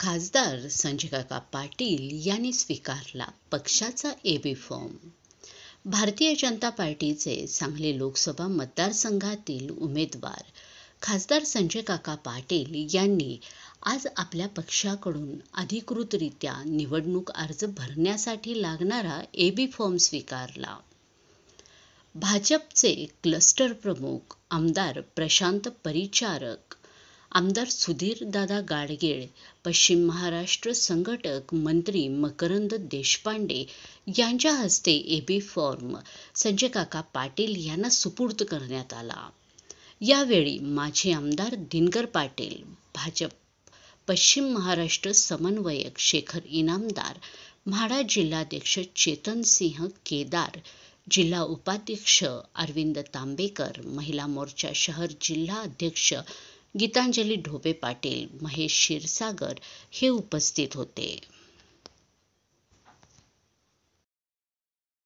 खासदार संजय काका पाटील यांनी स्वीकारला पक्षाचा एबी फॉर्म. भारतीय जनता पार्टीचे सांगली लोकसभा मतदारसंघातील उमेदवार खासदार संजय काका पाटील यांनी आज आपल्या पक्षाकडून अधिकृतरित्या निवडणूक अर्ज भरण्यासाठी लागणारा एबी फॉर्म स्वीकारला. भाजपचे क्लस्टर प्रमुख आमदार प्रशांत परिचारक, आमदार सुधीरदादा गाडगीळ, पश्चिम महाराष्ट्र संघटक मंत्री मकरंद देशपांडे यांच्या हस्ते एबी फॉर्म संजय काका पाटील यांना सुपूर्द करण्यात आला. यावेळी माजी आमदार दिनकर पाटील, भाजप पश्चिम महाराष्ट्र समन्वयक शेखर इनामदार, म्हाडा जिल्हाध्यक्ष चेतनसिंह केदार, जिल्हा उपाध्यक्ष अरविंद तांबेकर, महिला मोर्चा शहर जिल्हा अध्यक्ष गीतांजली ढोबे पाटील, महेश क्षीरसागर हे उपस्थित होते.